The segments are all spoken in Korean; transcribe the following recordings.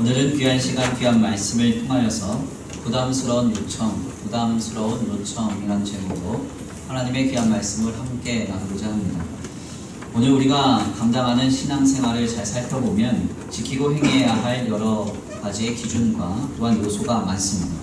오늘은 귀한 시간, 귀한 말씀을 통하여서 부담스러운 요청이라는 제목으로 하나님의 귀한 말씀을 함께 나누고자 합니다. 오늘 우리가 감당하는 신앙생활을 잘 살펴보면 지키고 행해야 할 여러 가지의 기준과 또한 요소가 많습니다.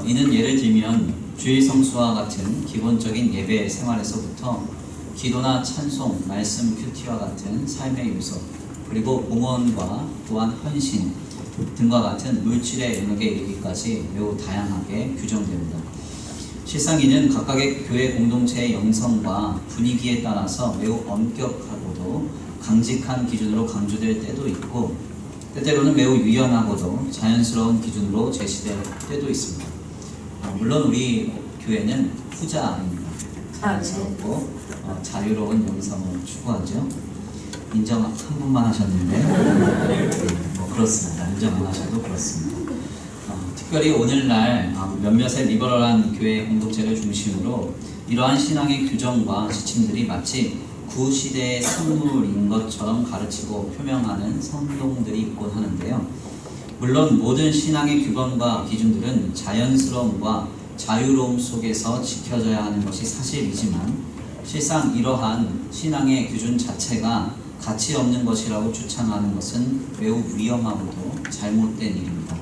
이는 예를 들면 주일 성수와 같은 기본적인 예배 생활에서부터 기도나 찬송, 말씀 큐티와 같은 삶의 요소, 그리고 봉헌과 또한 헌신 등과 같은 물질의 영역에 이르기까지 매우 다양하게 규정됩니다. 실상 이는 각각의 교회 공동체의 영성과 분위기에 따라서 매우 엄격하고도 강직한 기준으로 강조될 때도 있고, 때때로는 매우 유연하고도 자연스러운 기준으로 제시될 때도 있습니다. 물론 우리 교회는 후자입니다. 자연스럽고 자유로운 영성을 추구하죠. 인정 한 분만 하셨는데 그렇습니다. 인정 안 하셔도 그렇습니다. 특별히 오늘날 몇몇의 리버럴한 교회 공동체를 중심으로 이러한 신앙의 규정과 지침들이 마치 구시대의 선물인 것처럼 가르치고 표명하는 성동들이 있곤 하는데요. 물론 모든 신앙의 규범과 기준들은 자연스러움과 자유로움 속에서 지켜져야 하는 것이 사실이지만, 실상 이러한 신앙의 기준 자체가 가치 없는 것이라고 주창하는 것은 매우 위험하고도 잘못된 일입니다.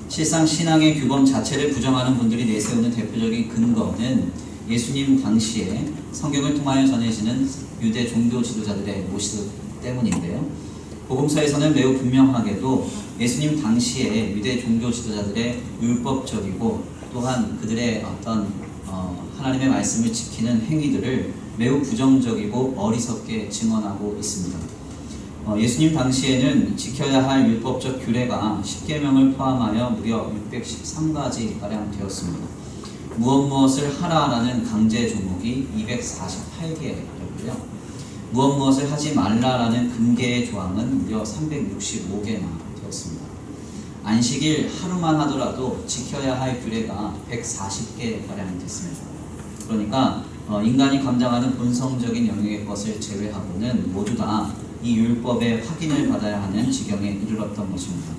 실상 신앙의 규범 자체를 부정하는 분들이 내세우는 대표적인 근거는 예수님 당시에 성경을 통하여 전해지는 유대 종교 지도자들의 모습 때문인데요. 복음서에서는 매우 분명하게도 예수님 당시에 유대 종교 지도자들의 율법적이고 또한 그들의 어떤 하나님의 말씀을 지키는 행위들을 매우 부정적이고 어리석게 증언하고 있습니다. 예수님 당시에는 지켜야 할 율법적 규례가 10계명을 포함하여 무려 613가지가량 되었습니다. 무엇을 하라라는 강제 조목이 248개였고요. 무엇을 하지 말라라는 금계의 조항은 무려 365개나 되었습니다. 안식일 하루만 하더라도 지켜야 할 규례가 140개가량 됐습니다. 그러니까 인간이 감당하는 본성적인 영역의 것을 제외하고는 모두 다 이 율법의 확인을 받아야 하는 지경에 이르렀던 것입니다.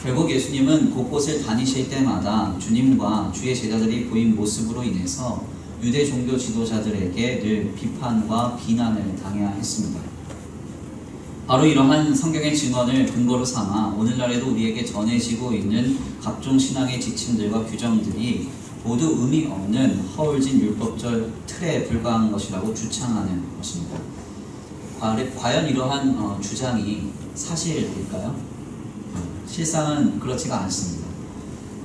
결국 예수님은 곳곳을 다니실 때마다 주님과 주의 제자들이 보인 모습으로 인해서 유대 종교 지도자들에게 늘 비판과 비난을 당해야 했습니다. 바로 이러한 성경의 증언을 근거로 삼아 오늘날에도 우리에게 전해지고 있는 각종 신앙의 지침들과 규정들이 모두 의미 없는 허울진 율법적 틀에 불과한 것이라고 주창하는 것입니다. 과연 이러한 주장이 사실일까요? 실상은 그렇지가 않습니다.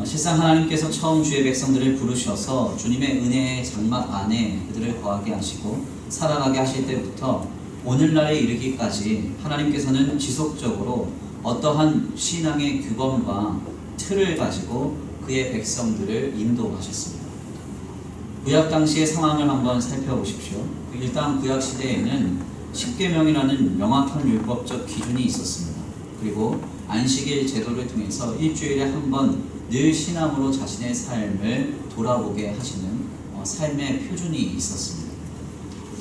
실상 하나님께서 처음 주의 백성들을 부르셔서 주님의 은혜의 장막 안에 그들을 거하게 하시고 살아가게 하실 때부터 오늘날에 이르기까지 하나님께서는 지속적으로 어떠한 신앙의 규범과 틀을 가지고 그의 백성들을 인도하셨습니다. 구약 당시의 상황을 한번 살펴보십시오. 일단 구약 시대에는 10계명이라는 명확한 율법적 기준이 있었습니다. 그리고 안식일 제도를 통해서 일주일에 한 번 늘 신앙으로 자신의 삶을 돌아보게 하시는 삶의 표준이 있었습니다.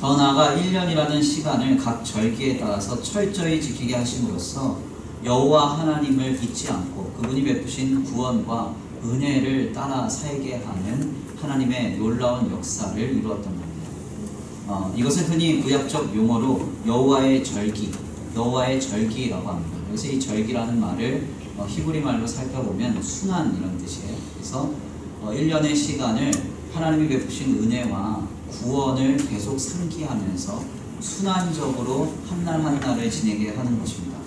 더 나아가 1년이라는 시간을 각 절기에 따라서 철저히 지키게 하심으로써 여호와 하나님을 잊지 않고 그분이 베푸신 구원과 은혜를 따라 살게 하는 하나님의 놀라운 역사를 이루었던 겁니다. 이것을 흔히 구약적 용어로 여호와의 절기라고 합니다. 그래서 이 절기라는 말을 히브리 말로 살펴보면 순환이라는 뜻이에요. 그래서 1년의 시간을 하나님이 베푸신 은혜와 구원을 계속 상기하면서 순환적으로 한 날 한 날을 지내게 하는 것입니다.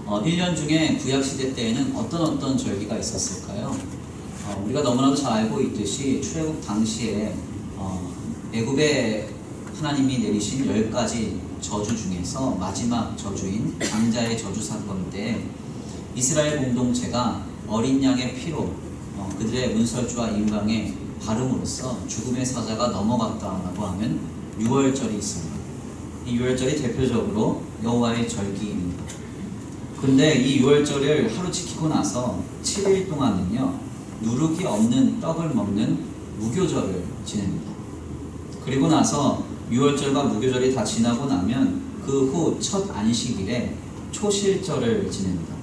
1년 중에 구약시대 때에는 어떤 절기가 있었을까요? 우리가 너무나도 잘 알고 있듯이 출애굽 당시에 애굽에 하나님이 내리신 10가지 저주 중에서 마지막 저주인 장자의 저주 사건 때 이스라엘 공동체가 어린 양의 피로 그들의 문설주와 임방에 바름으로써 죽음의 사자가 넘어갔다라고 하는 유월절이 있습니다. 이 유월절이 대표적으로 여호와의 절기입니다. 근데 이 유월절을 하루 지키고 나서 7일 동안은요, 누룩이 없는 떡을 먹는 무교절을 지냅니다. 그리고 나서 유월절과 무교절이 다 지나고 나면 그 후 첫 안식일에 초실절을 지냅니다.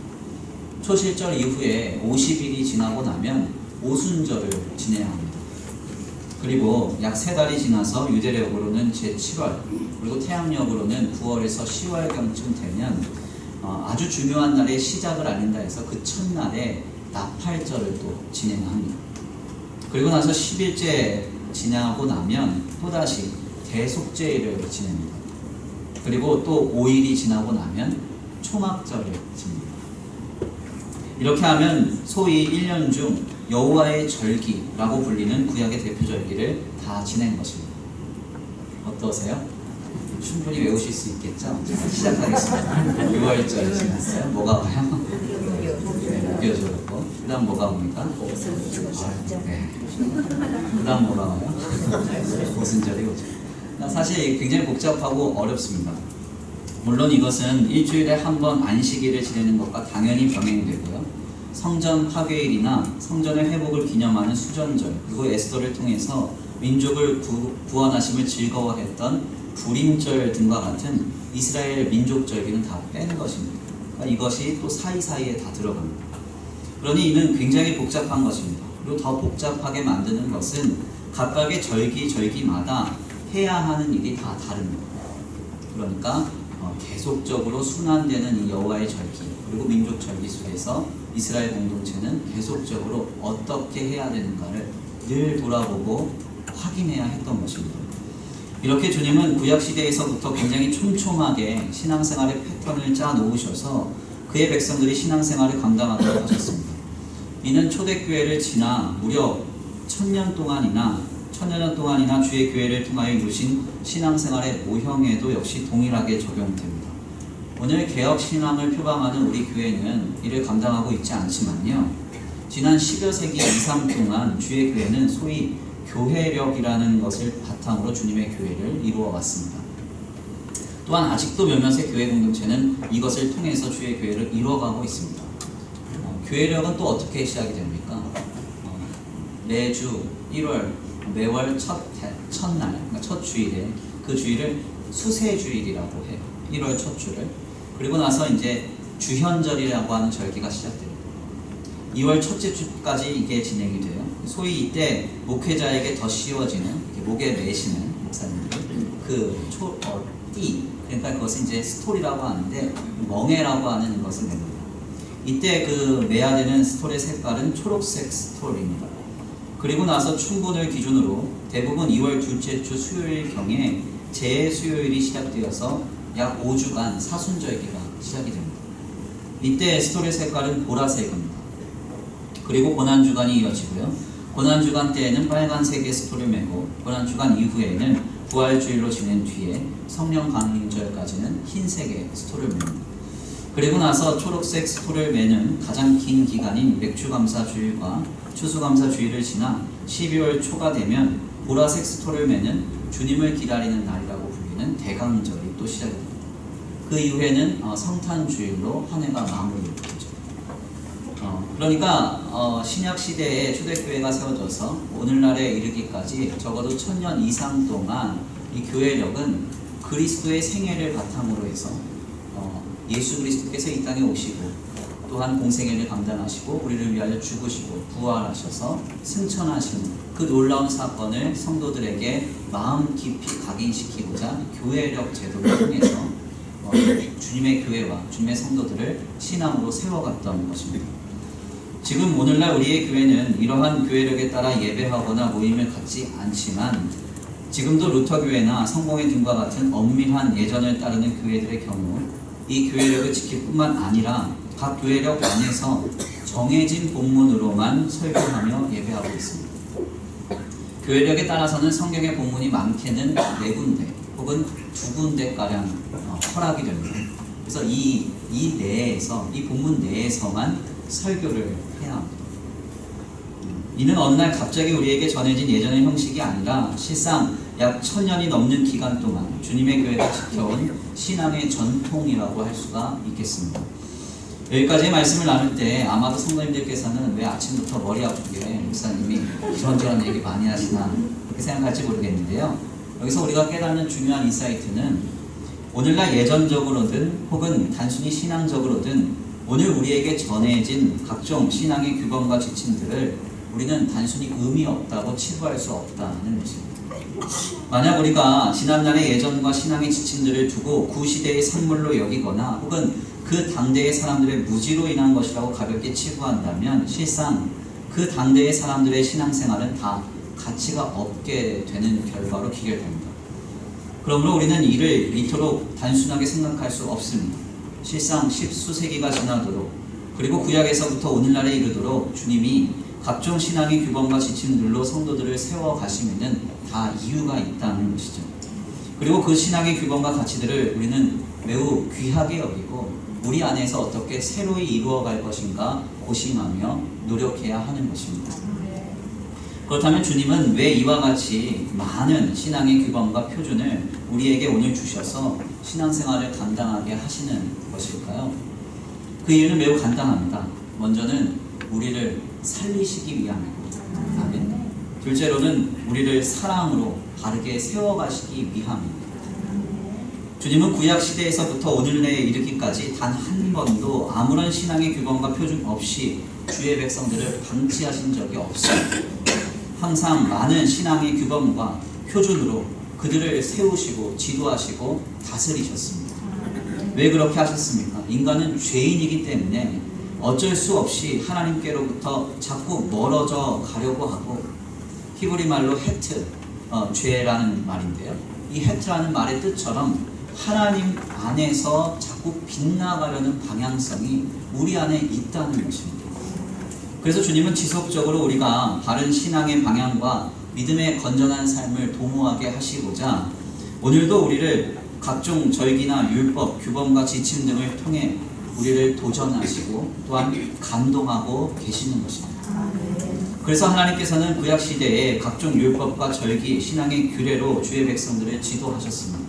초실절 이후에 50일이 지나고 나면 오순절을 지내야 합니다. 그리고 약 3달이 지나서 유대력으로는 제7월, 그리고 태양력으로는 9월에서 10월경쯤 되면 아주 중요한 날의 시작을 알린다 해서 그 첫날에 나팔절을 또 진행합니다. 그리고 나서 10일째 지나고 나면 또다시 대속죄일을 지냅니다. 그리고 또 5일이 지나고 나면 초막절을 지냅니다. 이렇게 하면 소위 1년 중 여호와의 절기라고 불리는 구약의 대표 절기를 다 지낸 것입니다. 어떠세요? 충분히 외우실 수 있겠죠? 시작하겠습니다. 6월절 지났어요. 뭐가 와요? 목요절이고, 그 다음 뭐가 옵니까? 네. 그 다음 뭐가 와요? 오순절이 오죠. 사실 굉장히 복잡하고 어렵습니다. 물론 이것은 일주일에 한 번 안식일을 지내는 것과 당연히 병행되고요. 성전 파괴일이나 성전의 회복을 기념하는 수전절, 그리고 에스더를 통해서 민족을 구원하심을 즐거워했던 불임절 등과 같은 이스라엘 민족절기는 다 뺀 것입니다. 그러니까 이것이 또 사이사이에 다 들어갑니다. 그러니 이는 굉장히 복잡한 것입니다. 그리고 더 복잡하게 만드는 것은 각각의 절기마다 해야 하는 일이 다 다릅니다. 그러니까 계속적으로 순환되는 이 여호와의 절기, 그리고 민족 절기 속에서 이스라엘 공동체는 계속적으로 어떻게 해야 되는가를 늘 돌아보고 확인해야 했던 것입니다. 이렇게 주님은 구약시대에서부터 굉장히 촘촘하게 신앙생활의 패턴을 짜 놓으셔서 그의 백성들이 신앙생활을 감당하도록 하셨습니다. 이는 초대교회를 지나 무려 1000년 동안이나 주의 교회를 통하여 이루신 신앙생활의 모형에도 역시 동일하게 적용됩니다. 오늘 개혁신앙을 표방하는 우리 교회는 이를 감당하고 있지 않지만요, 지난 10여 세기 이상 동안 주의 교회는 소위 교회력이라는 것을 바탕으로 주님의 교회를 이루어 왔습니다. 또한 아직도 몇몇의 교회 공동체는 이것을 통해서 주의 교회를 이루어가고 있습니다. 교회력은 또 어떻게 시작이 됩니까? 매주 1월, 매월 첫날, 그러니까 첫 주일에, 그 주일을 수세주일이라고 해요. 1월 첫 주를. 그리고 나서 이제 주현절이라고 하는 절기가 시작됩니다. 2월 첫째 주까지 이게 진행이 돼요. 소위 이때 목회자에게 더 씌워지는, 목에 매시는 목사님들, 띠, 그러니까 그것은 이제 스토리라고 하는데, 멍에라고 하는 것을 냅니다. 이때 그 매야 되는 스토리의 색깔은 초록색 스토리입니다. 그리고 나서 춘분을 기준으로 대부분 2월 둘째 주 수요일경에 재수요일이 시작되어서 약 5주간 사순절기가 시작이 됩니다. 이때 스토리의 색깔은 보라색입니다. 그리고 고난주간이 이어지고요. 고난주간 때에는 빨간색의 스토리를 메고, 고난주간 이후에는 부활주일로 지낸 뒤에 성령 강림절까지는 흰색의 스토리를 맵니다. 그리고 나서 초록색 스토리를 매는 가장 긴 기간인 맥주감사주일과 추수감사주일을 지나 12월 초가 되면 보라색 스토리를 매는 주님을 기다리는 날이라고 불리는 대강절이 또 시작이 됩니다. 그 이후에는 성탄주일로 한 해가 마무리되죠. 그러니까 신약시대에 초대교회가 세워져서 오늘날에 이르기까지 적어도 1000년 이상 동안 이 교회력은 그리스도의 생애를 바탕으로 해서 예수 그리스도께서 이 땅에 오시고 또한 공생애를 감당하시고 우리를 위하여 죽으시고 부활하셔서 승천하시는 그 놀라운 사건을 성도들에게 마음 깊이 각인시키고자 교회력 제도를 통해서 주님의 교회와 주님의 성도들을 신앙으로 세워갔던 것입니다. 지금 오늘날 우리의 교회는 이러한 교회력에 따라 예배하거나 모임을 갖지 않지만, 지금도 루터교회나 성공회 등과 같은 엄밀한 예전을 따르는 교회들의 경우 이 교회력을 지킬 뿐만 아니라 각 교회력 안에서 정해진 본문으로만 설교하며 예배하고 있습니다. 교회력에 따라서는 성경의 본문이 많게는 4군데 혹은 2군데가량 허락이 됩니다. 그래서 이 내에서, 이 본문 내에서만 설교를 해야 합니다. 이는 어느 날 갑자기 우리에게 전해진 예전의 형식이 아니라 실상 약 1000년이 넘는 기간 동안 주님의 교회가 지켜온 신앙의 전통이라고 할 수가 있겠습니다. 여기까지의 말씀을 나눌 때 아마도 성도님들께서는 왜 아침부터 머리 아프게 목사님이 이런저런 얘기 많이 하시나 그렇게 생각할지 모르겠는데요. 여기서 우리가 깨닫는 중요한 인사이트는 오늘날 예전적으로든 혹은 단순히 신앙적으로든 오늘 우리에게 전해진 각종 신앙의 규범과 지침들을 우리는 단순히 의미 없다고 치부할 수 없다는 것입니다. 만약 우리가 지난날의 예전과 신앙의 지침들을 두고 구시대의 산물로 여기거나 혹은 그 당대의 사람들의 무지로 인한 것이라고 가볍게 치부한다면 실상 그 당대의 사람들의 신앙생활은 다 가치가 없게 되는 결과로 기결됩니다. 그러므로 우리는 이를 이토록 단순하게 생각할 수 없습니다. 실상 십수세기가 지나도록 그리고 구약에서부터 오늘날에 이르도록 주님이 각종 신앙의 규범과 지침들로 성도들을 세워가시면은 다 이유가 있다는 것이죠. 그리고 그 신앙의 규범과 가치들을 우리는 매우 귀하게 여기고 우리 안에서 어떻게 새로이 이루어갈 것인가 고심하며 노력해야 하는 것입니다. 그렇다면 주님은 왜 이와 같이 많은 신앙의 규범과 표준을 우리에게 오늘 주셔서 신앙생활을 감당하게 하시는 것일까요? 그 이유는 매우 간단합니다. 먼저는 우리를 살리시기 위함입니다. 아멘. 둘째로는 우리를 사랑으로 바르게 세워가시기 위함입니다. 주님은 구약시대에서부터 오늘날에 이르기까지 단 한 번도 아무런 신앙의 규범과 표준 없이 주의 백성들을 방치하신 적이 없습니다. 항상 많은 신앙의 규범과 표준으로 그들을 세우시고 지도하시고 다스리셨습니다. 왜 그렇게 하셨습니까? 인간은 죄인이기 때문에 어쩔 수 없이 하나님께로부터 자꾸 멀어져 가려고 하고 히브리 말로 헤트, 죄라는 말인데요. 이 헤트라는 말의 뜻처럼 하나님 안에서 자꾸 빗나가려는 방향성이 우리 안에 있다는 것입니다. 그래서 주님은 지속적으로 우리가 바른 신앙의 방향과 믿음의 건전한 삶을 도모하게 하시고자 오늘도 우리를 각종 절기나 율법, 규범과 지침 등을 통해 우리를 도전하시고 또한 감동하고 계시는 것입니다. 그래서 하나님께서는 구약시대에 각종 율법과 절기, 신앙의 규례로 주의 백성들을 지도하셨습니다.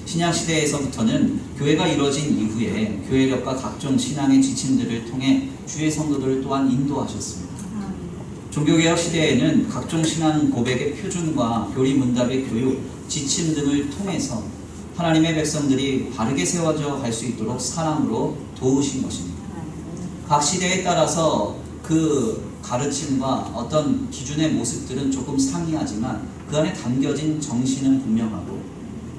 신약시대에서부터는 교회가 이루어진 이후에 교회력과 각종 신앙의 지침들을 통해 주의 성도들을 또한 인도하셨습니다. 종교개혁 시대에는 각종 신앙 고백의 표준과 교리문답의 교육, 지침 등을 통해서 하나님의 백성들이 바르게 세워져 갈 수 있도록 사랑으로 도우신 것입니다. 각 시대에 따라서 그 가르침과 어떤 기준의 모습들은 조금 상이하지만 그 안에 담겨진 정신은 분명하고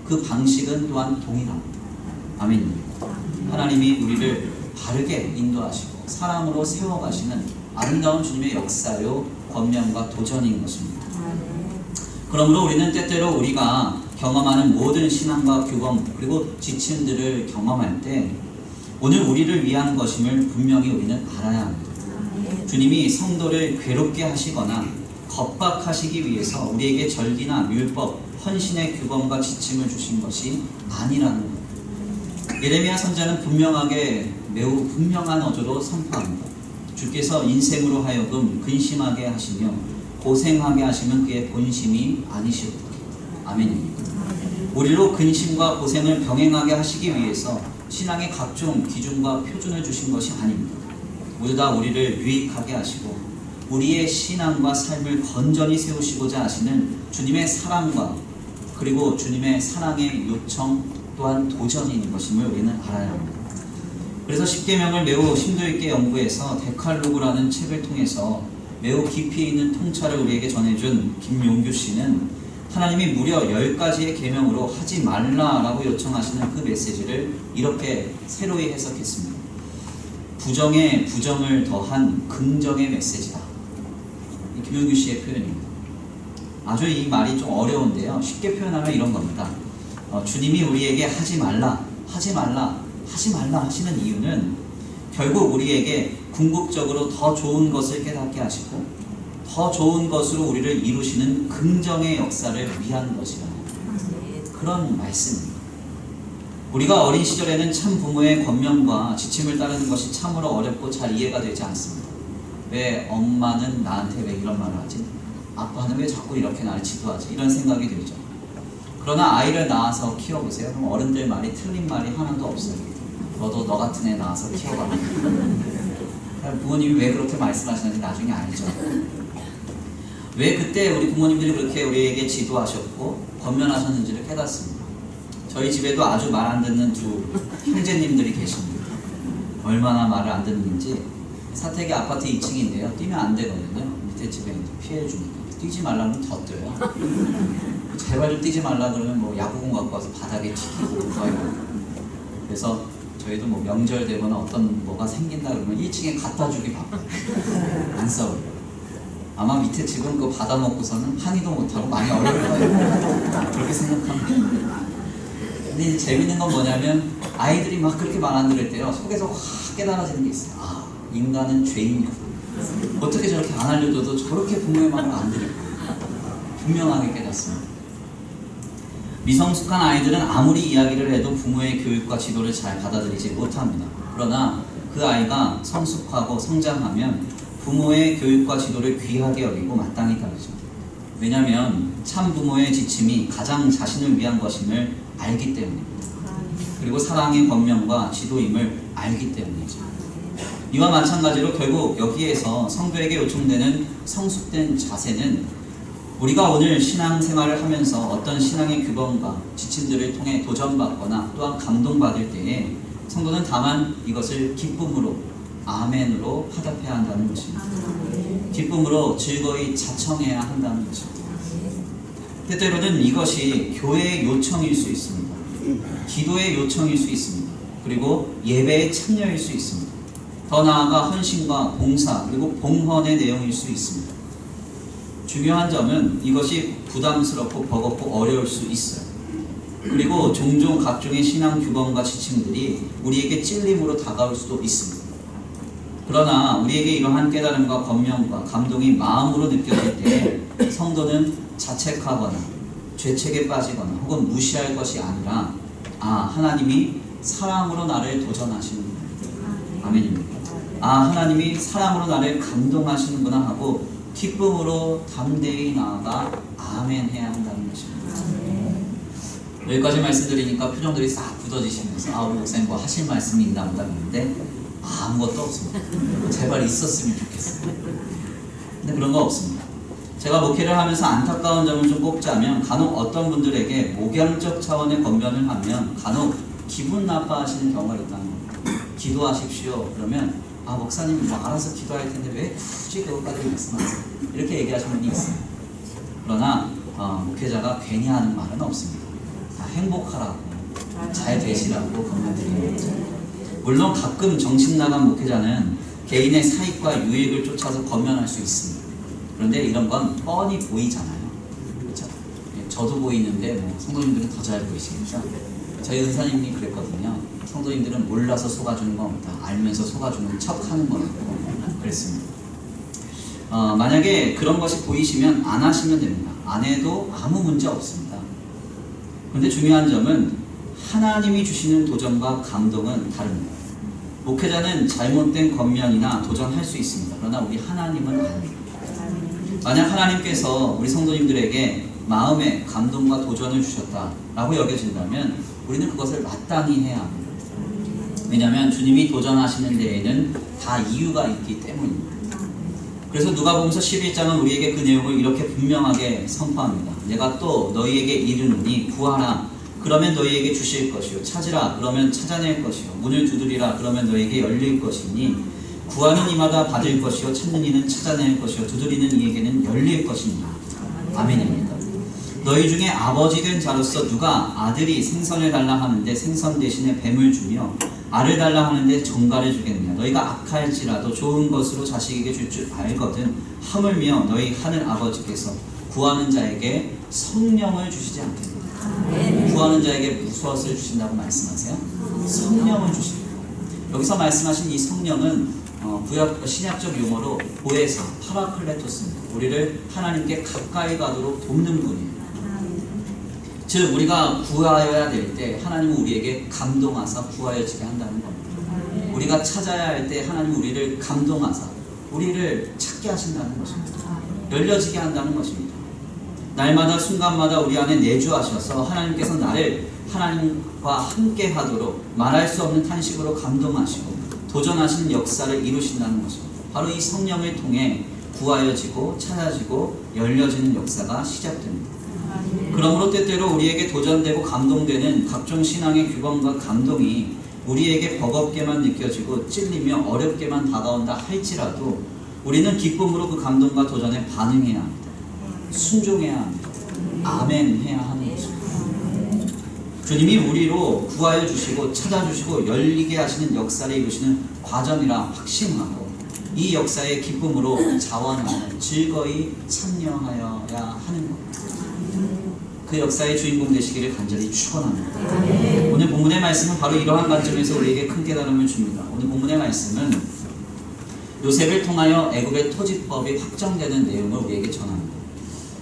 그 방식은 또한 동일합니다. 아멘입니다. 하나님이 우리를 바르게 인도하시고 사랑으로 세워가시는 아름다운 주님의 역사요, 권면과 도전인 것입니다. 그러므로 우리는 때때로 우리가 경험하는 모든 신앙과 규범 그리고 지침들을 경험할 때 오늘 우리를 위한 것임을 분명히 우리는 알아야 합니다. 주님이 성도를 괴롭게 하시거나 겁박하시기 위해서 우리에게 절기나 율법, 헌신의 규범과 지침을 주신 것이 아니라는 것. 예레미야 선지자는 분명하게 매우 분명한 어조로 선포합니다. 주께서 인생으로 하여금 근심하게 하시며 고생하게 하시면 그의 본심이 아니시로다. 아멘입니다. 우리로 근심과 고생을 병행하게 하시기 위해서 신앙의 각종 기준과 표준을 주신 것이 아닙니다. 모두 다 우리를 유익하게 하시고 우리의 신앙과 삶을 건전히 세우시고자 하시는 주님의 사랑과 그리고 주님의 사랑의 요청 또한 도전인 것임을 우리는 알아야 합니다. 그래서 십계명을 매우 심도 있게 연구해서 데칼로그라는 책을 통해서 매우 깊이 있는 통찰을 우리에게 전해준 김용규 씨는 하나님이 무려 10가지의 계명으로 하지 말라라고 요청하시는 그 메시지를 이렇게 새로이 해석했습니다. 부정에 부정을 더한 긍정의 메시지다. 이 김용규 씨의 표현입니다. 아주 이 말이 좀 어려운데요. 쉽게 표현하면 이런 겁니다. 주님이 우리에게 하지 말라 하시는 이유는 결국 우리에게 궁극적으로 더 좋은 것을 깨닫게 하시고 더 좋은 것으로 우리를 이루시는 긍정의 역사를 위한 것이라는 그런 말씀입니다. 우리가 어린 시절에는 참 부모의 권면과 지침을 따르는 것이 참으로 어렵고 잘 이해가 되지 않습니다. 왜 엄마는 나한테 왜 이런 말을 하지? 아빠는 왜 자꾸 이렇게 나를 지도하지? 이런 생각이 들죠. 그러나 아이를 낳아서 키워보세요. 그럼 어른들 말이 틀린 말이 하나도 없어요. 너도 너 같은 애 낳아서 키워봐. 부모님이 왜 그렇게 말씀하시는지 나중에 알죠. 왜 그때 우리 부모님들이 그렇게 우리에게 지도하셨고 권면하셨는지를 깨닫습니다. 저희 집에도 아주 말 안 듣는 두 형제님들이 계십니다. 얼마나 말을 안 듣는지. 사택이 아파트 2층인데요. 뛰면 안 되거든요. 밑에 집에 이제 피해 주니까. 뛰지 말라면 더 뛰어요. 제발 좀 뛰지 말라 그러면 뭐 야구공 갖고 와서 바닥에 튀기고 그래서 저희도 뭐 명절 되거나 어떤 뭐가 생긴다 그러면 1층에 갖다 주기 바빠요. 안 싸워요. 아마 밑에 집은 그거 받아먹고서는 항의도 못하고 많이 어려울 거예요. 그렇게 생각합니다. 근데 이제 재밌는 건 뭐냐면 아이들이 막 그렇게 말 안 들을 때요 속에서 확 깨달아지는 게 있어요. 아, 인간은 죄인이구나. 어떻게 저렇게 안 알려줘도 저렇게 부모의 말을 안 들을까. 분명하게 깨닫습니다. 미성숙한 아이들은 아무리 이야기를 해도 부모의 교육과 지도를 잘 받아들이지 못합니다. 그러나 그 아이가 성숙하고 성장하면 부모의 교육과 지도를 귀하게 여기고 마땅히 따르죠. 왜냐하면 참 부모의 지침이 가장 자신을 위한 것임을 알기 때문입니다. 그리고 사랑의 권면과 지도임을 알기 때문이죠. 이와 마찬가지로 결국 여기에서 성도에게 요청되는 성숙된 자세는 우리가 오늘 신앙생활을 하면서 어떤 신앙의 규범과 지침들을 통해 도전받거나 또한 감동받을 때에 성도는 다만 이것을 기쁨으로 아멘으로 화답해야 한다는 것입니다. 기쁨으로 즐거이 자청해야 한다는 것입니다. 때때로는 이것이 교회의 요청일 수 있습니다. 기도의 요청일 수 있습니다. 그리고 예배의 참여일 수 있습니다. 더 나아가 헌신과 봉사 그리고 봉헌의 내용일 수 있습니다. 중요한 점은 이것이 부담스럽고 버겁고 어려울 수 있어요. 그리고 종종 각종의 신앙 규범과 지침들이 우리에게 찔림으로 다가올 수도 있습니다. 그러나 우리에게 이러한 깨달음과 권면과 감동이 마음으로 느껴질 때 성도는 자책하거나 죄책에 빠지거나 혹은 무시할 것이 아니라 아, 하나님이 사랑으로 나를 도전하시는구나. 아멘입니다. 아, 하나님이 사랑으로 나를 감동하시는구나 하고 기쁨으로 담대히 나아가 아멘 해야 한다는 것입니다. 여기까지 말씀드리니까 표정들이 싹 굳어지시면서 아, 우리 목사님 뭐 하실 말씀이 있나 보다 그러는데 아무것도 없습니다. 제발 있었으면 좋겠어요. 근데 그런 거 없습니다. 제가 목회를 하면서 안타까운 점을 좀 꼽자면 간혹 어떤 분들에게 목양적 차원의 권면을 하면 간혹 기분 나빠하시는 경우가 있다는 겁니다. 기도하십시오. 그러면 아, 목사님이 뭐 알아서 기도할 텐데 왜 굳이 그것까지 말씀하세요? 이렇게 얘기하시는 분이 있어요. 그러나 목회자가 괜히 하는 말은 없습니다. 다 행복하라고 잘 되시라고 권면드리는 거죠. 물론 가끔 정신나간 목회자는 개인의 사익과 유익을 쫓아서 권면할 수 있습니다. 그런데 이런 건 뻔히 보이잖아요. 그렇죠? 저도 보이는데 뭐 성도님들은 더 잘 보이시겠죠? 저희 은사님이 그랬거든요. 성도님들은 몰라서 속아주는 건 없다. 알면서 속아주는 척 하는 건 없고 그랬습니다. 만약에 그런 것이 보이시면 안 하시면 됩니다. 안 해도 아무 문제 없습니다. 그런데 중요한 점은 하나님이 주시는 도전과 감동은 다릅니다. 목회자는 잘못된 권면이나 도전할 수 있습니다. 그러나 우리 하나님은 아닙니다. 만약 하나님께서 우리 성도님들에게 마음에 감동과 도전을 주셨다라고 여겨진다면 우리는 그것을 마땅히 해야 합니다. 왜냐하면 주님이 도전하시는 데에는 다 이유가 있기 때문입니다. 그래서 누가복음서 11장은 우리에게 그 내용을 이렇게 분명하게 선포합니다. 내가 또 너희에게 이르노니 구하라 그러면 너희에게 주실 것이요 찾으라 그러면 찾아낼 것이요 문을 두드리라 그러면 너희에게 열릴 것이니 구하는 이마다 받을 것이요 찾는 이는 찾아낼 것이요 두드리는 이에게는 열릴 것이니라. 아멘입니다. 너희 중에 아버지 된 자로서 누가 아들이 생선을 달라 하는데 생선 대신에 뱀을 주며 알을 달라 하는데 정갈을 주겠느냐. 너희가 악할지라도 좋은 것으로 자식에게 줄 줄 알거든 하물며 너희 하늘 아버지께서 구하는 자에게 성령을 주시지 않겠느냐. 구하는 자에게 무엇을 주신다고 말씀하세요? 성령을 주십니다. 여기서 말씀하신 이 성령은 신약적 용어로 보혜사, 파라클레토스입니다. 우리를 하나님께 가까이 가도록 돕는 분이에요. 즉 우리가 구하여야 될 때 하나님은 우리에게 감동하사 구하여지게 한다는 겁니다. 우리가 찾아야 할 때 하나님은 우리를 감동하사 우리를 찾게 하신다는 것입니다. 열려지게 한다는 것입니다. 날마다 순간마다 우리 안에 내주하셔서 하나님께서 나를 하나님과 함께 하도록 말할 수 없는 탄식으로 감동하시고 도전하시는 역사를 이루신다는 것입니다. 바로 이 성령을 통해 구하여지고 찾아지고 열려지는 역사가 시작됩니다. 그러므로 때때로 우리에게 도전되고 감동되는 각종 신앙의 규범과 감동이 우리에게 버겁게만 느껴지고 찔리며 어렵게만 다가온다 할지라도 우리는 기쁨으로 그 감동과 도전에 반응해야 합니다. 순종해야 합니다. 아멘 해야 하는 것입니다. 주님이 우리로 구하여 주시고 찾아주시고 열리게 하시는 역사를 이루시는 과정이라 확신하고 이 역사의 기쁨으로 자원하여 즐거이 참여하여야 하는 겁니다. 그 역사의 주인공 되시기를 간절히 축원합니다. 오늘 본문의 말씀은 바로 이러한 관점에서 우리에게 큰 깨달음을 줍니다. 오늘 본문의 말씀은 요셉을 통하여 애굽의 토지법이 확정되는 내용을 우리에게 전합니다.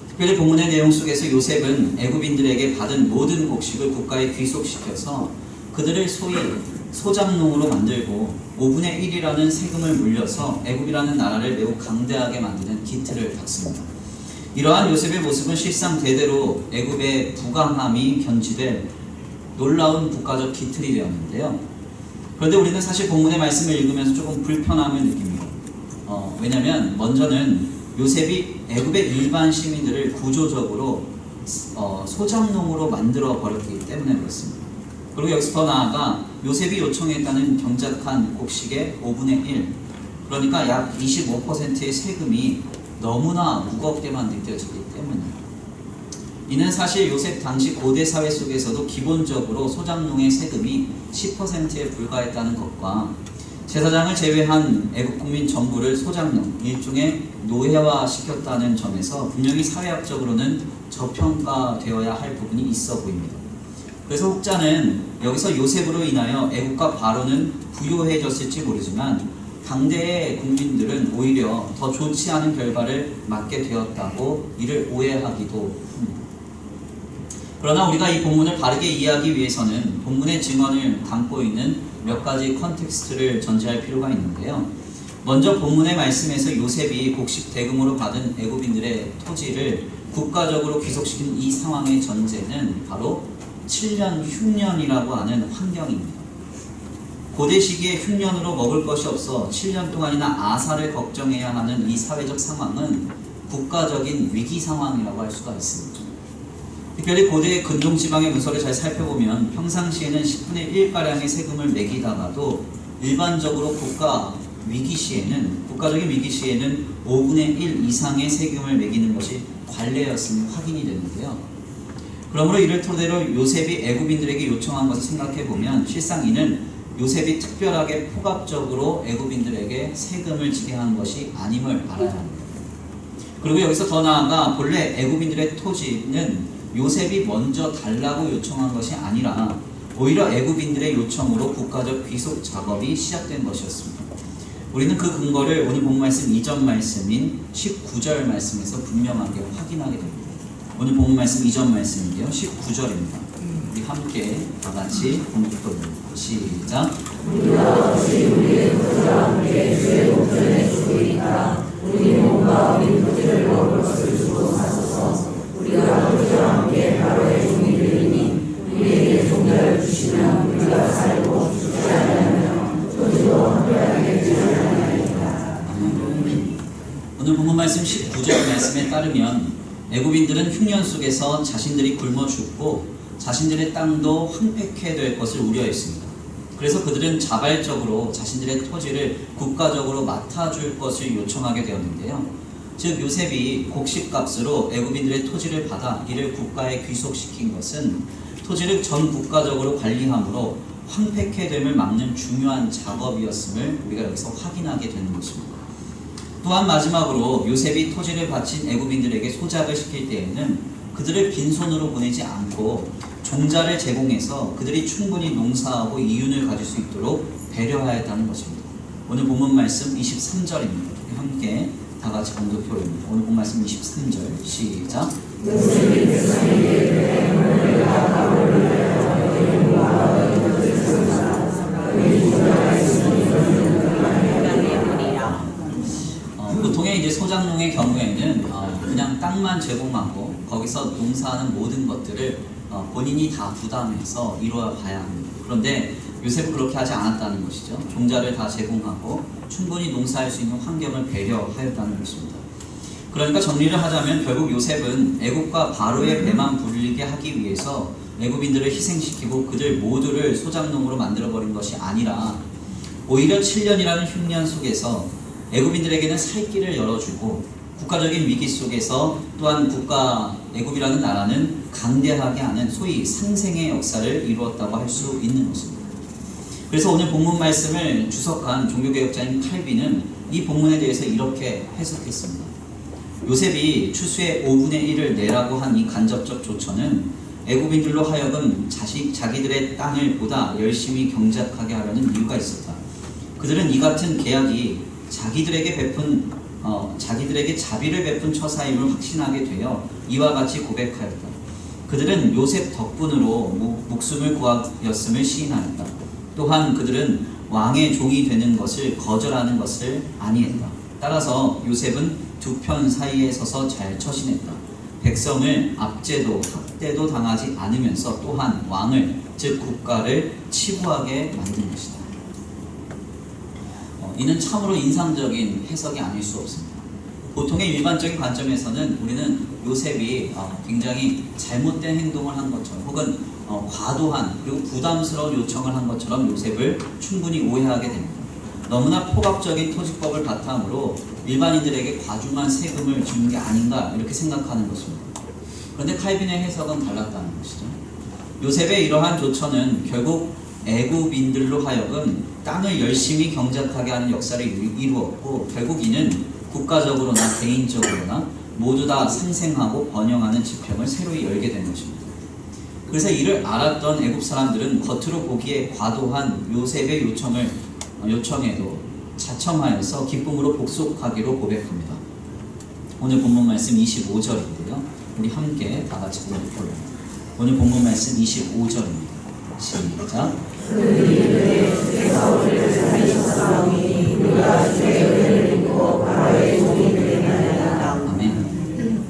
특별히 본문의 내용 속에서 요셉은 애굽인들에게 받은 모든 곡식을 국가에 귀속시켜서 그들을 소위 소장농으로 만들고 5분의 1이라는 세금을 물려서 애굽이라는 나라를 매우 강대하게 만드는 기틀을 닦습니다. 이러한 요셉의 모습은 실상 대대로 애굽의 부강함이 견지될 놀라운 국가적 기틀이 되었는데요. 그런데 우리는 사실 본문의 말씀을 읽으면서 조금 불편함을 느낍니다. 왜냐하면 먼저는 요셉이 애굽의 일반 시민들을 구조적으로 소장농으로 만들어 버렸기 때문에 그렇습니다. 그리고 여기서 더 나아가 요셉이 요청했다는 경작한 곡식의 5분의 1, 그러니까 약 25%의 세금이 너무나 무겁게만 느껴지기 때문입니다. 이는 사실 요셉 당시 고대 사회 속에서도 기본적으로 소장농의 세금이 10%에 불과했다는 것과 제사장을 제외한 애국 국민 전부를 소장농, 일종의 노예화 시켰다는 점에서 분명히 사회학적으로는 저평가되어야 할 부분이 있어 보입니다. 그래서 혹자는 여기서 요셉으로 인하여 애국과 바로는 부유해졌을지 모르지만 당대의 국민들은 오히려 더 좋지 않은 결과를 맞게 되었다고 이를 오해하기도 합니다. 그러나 우리가 이 본문을 바르게 이해하기 위해서는 본문의 증언을 담고 있는 몇 가지 컨텍스트를 전제할 필요가 있는데요. 먼저 본문의 말씀에서 요셉이 곡식 대금으로 받은 애굽인들의 토지를 국가적으로 귀속시킨 이 상황의 전제는 바로 7년 흉년이라고 하는 환경입니다. 고대 시기에 흉년으로 먹을 것이 없어 7년 동안이나 아사를 걱정해야 하는 이 사회적 상황은 국가적인 위기 상황이라고 할 수가 있습니다. 특별히 고대의 근동지방의 문서를 잘 살펴보면 평상시에는 10분의 1가량의 세금을 매기다가도 일반적으로 국가적인 위기 시에는 5분의 1 이상의 세금을 매기는 것이 관례였음이 확인이 되는데요. 그러므로 이를 토대로 요셉이 애굽인들에게 요청한 것을 생각해보면 실상 이는 요셉이 특별하게 포괄적으로 애굽인들에게 세금을 지게 한 것이 아님을 알아야 합니다. 그리고 여기서 더 나아가 본래 애굽인들의 토지는 요셉이 먼저 달라고 요청한 것이 아니라 오히려 애굽인들의 요청으로 국가적 귀속 작업이 시작된 것이었습니다. 우리는 그 근거를 오늘 본 말씀 이전 말씀인 19절 말씀에서 분명하게 확인하게 됩니다. 오늘 본 말씀 이전 말씀인데요. 19절입니다. 우리 함께 다 같이 공독합니다. 시작. 우리가 어찌 우리의 토지와 함께 주의 목전에 주이리까 우리 몸과 우리 토지를 먹을 것을 주고 사소서. 우리가 토지와 함께 바로의 종이되리니 우리에게 종자를 주시면 우리가 살고 죽지 않으면 토지도 함께하게 되리라. 오늘 본문 말씀 19절 말씀에 따르면 애굽인들은 흉년 속에서 자신들이 굶어 죽고 자신들의 땅도 황폐케 될 것을 우려했습니다. 그래서 그들은 자발적으로 자신들의 토지를 국가적으로 맡아줄 것을 요청하게 되었는데요. 즉 요셉이 곡식값으로 애굽인들의 토지를 받아 이를 국가에 귀속시킨 것은 토지를 전 국가적으로 관리함으로 황폐케 됨을 막는 중요한 작업이었음을 우리가 여기서 확인하게 되는 것입니다. 또한 마지막으로 요셉이 토지를 바친 애굽인들에게 소작을 시킬 때에는 그들을 빈손으로 보내지 않고 종자를 제공해서 그들이 충분히 농사하고 이윤을 가질 수 있도록 배려하였다는 것입니다. 오늘 본문 말씀 23절입니다. 함께 다 같이 공독표입니다. 오늘 본 말씀 23절 시작. 보통의 이제 소작농의 경우에는 그냥 땅만 제공하고 거기서 농사하는 모든 것들을 본인이 다 부담해서 이루어 가야 합니다. 그런데 요셉은 그렇게 하지 않았다는 것이죠. 종자를 다 제공하고 충분히 농사할 수 있는 환경을 배려하였다는 것입니다. 그러니까 정리를 하자면 결국 요셉은 애국과 바로의 배만 불리게 하기 위해서 애굽인들을 희생시키고 그들 모두를 소작농으로 만들어버린 것이 아니라 오히려 7년이라는 흉년 속에서 애굽인들에게는 살 길을 열어주고 국가적인 위기 속에서 또한 애굽이라는 나라는 강대하게 하는 소위 상생의 역사를 이루었다고 할 수 있는 것입니다. 그래서 오늘 본문 말씀을 주석한 종교개혁자인 칼빈은 이 본문에 대해서 이렇게 해석했습니다. 요셉이 추수의 5분의 1을 내라고 한 이 간접적 조처는 애굽인들로 하여금 자기들의 땅을 보다 열심히 경작하게 하려는 이유가 있었다. 그들은 이 같은 계약이 자기들에게 자비를 베푼 처사임을 확신하게 되어 이와 같이 고백하였다. 그들은 요셉 덕분으로 목숨을 구하였음을 시인하였다. 또한 그들은 왕의 종이 되는 것을 거절하는 것을 아니했다. 따라서 요셉은 두 편 사이에 서서 잘 처신했다. 백성을 압제도 학대도 당하지 않으면서 또한 왕을 즉 국가를 치부하게 만든 것이다. 이는 참으로 인상적인 해석이 아닐 수 없습니다. 보통의 일반적인 관점에서는 우리는 요셉이 굉장히 잘못된 행동을 한 것처럼 혹은 과도한 그리고 부담스러운 요청을 한 것처럼 요셉을 충분히 오해하게 됩니다. 너무나 포괄적인 토지법을 바탕으로 일반인들에게 과중한 세금을 주는 게 아닌가 이렇게 생각하는 것입니다. 그런데 칼빈의 해석은 달랐다는 것이죠. 요셉의 이러한 조처는 결국 애굽인들로 하여금 땅을 열심히 경작하게 하는 역사를 이루었고 결국 이는 국가적으로나 개인적으로나 모두 다 상생하고 번영하는 지평을 새로이 열게 된 것입니다. 그래서 이를 알았던 애굽 사람들은 겉으로 보기에 과도한 요셉의 요청에도 자청하여서 기쁨으로 복속하기로 고백합니다. 오늘 본문 말씀 25절인데요. 우리 함께 다 같이 볼게요. 오늘 본문 말씀 25절입니다. 시작. 아멘.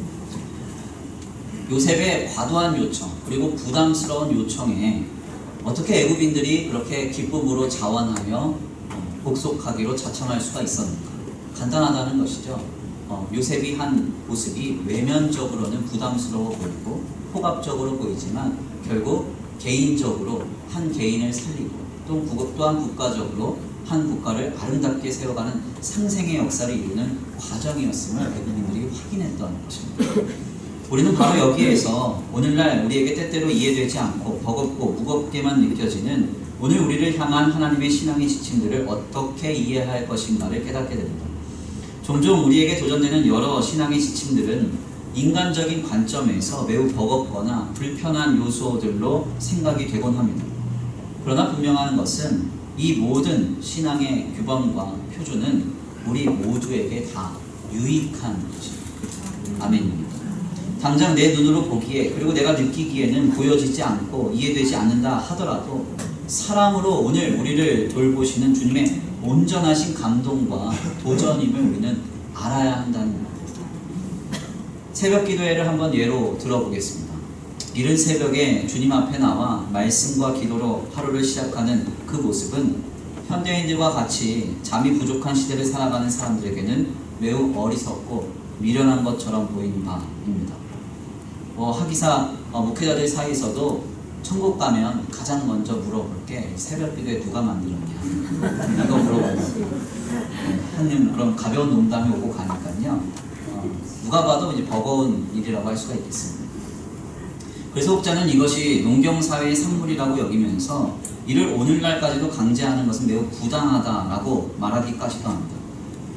요셉의 과도한 요청 그리고 부담스러운 요청에 어떻게 애굽인들이 그렇게 기쁨으로 자원하며 복속하기로 자청할 수가 있었는가? 간단하다는 것이죠. 요셉이 한 모습이 외면적으로는 부담스러워 보이고 폭압적으로 보이지만 결국 개인적으로 한 개인을 살리고 또한 국가적으로 한 국가를 아름답게 세워가는 상생의 역사를 이루는 과정이었음을 애굽인들이 확인했던 것입니다. 우리는 바로 여기에서 오늘날 우리에게 때때로 이해되지 않고 버겁고 무겁게만 느껴지는 오늘 우리를 향한 하나님의 신앙의 지침들을 어떻게 이해할 것인가를 깨닫게 됩니다. 종종 우리에게 도전되는 여러 신앙의 지침들은 인간적인 관점에서 매우 버겁거나 불편한 요소들로 생각이 되곤 합니다. 그러나 분명한 것은 이 모든 신앙의 규범과 표준은 우리 모두에게 다 유익한 것입니다. 아멘입니다. 당장 내 눈으로 보기에 그리고 내가 느끼기에는 보여지지 않고 이해되지 않는다 하더라도 사랑으로 오늘 우리를 돌보시는 주님의 온전하신 감동과 도전임을 우리는 알아야 한다는 겁니다. 새벽 기도회를 한번 예로 들어보겠습니다. 이른 새벽에 주님 앞에 나와 말씀과 기도로 하루를 시작하는 그 모습은 현대인들과 같이 잠이 부족한 시대를 살아가는 사람들에게는 매우 어리석고 미련한 것처럼 보이는 바입니다. 하기사 목회자들 사이에서도 천국 가면 가장 먼저 물어볼 게 새벽 기도회 누가 만들었냐 이거 물어봐요. 형님 그럼 가벼운 농담이 오고 가니까요. 누가 봐도 이제 버거운 일이라고 할 수가 있겠습니다. 그래서 혹자는 이것이 농경사회의 산물이라고 여기면서 이를 오늘날까지도 강제하는 것은 매우 부당하다라고 말하기까지도 합니다.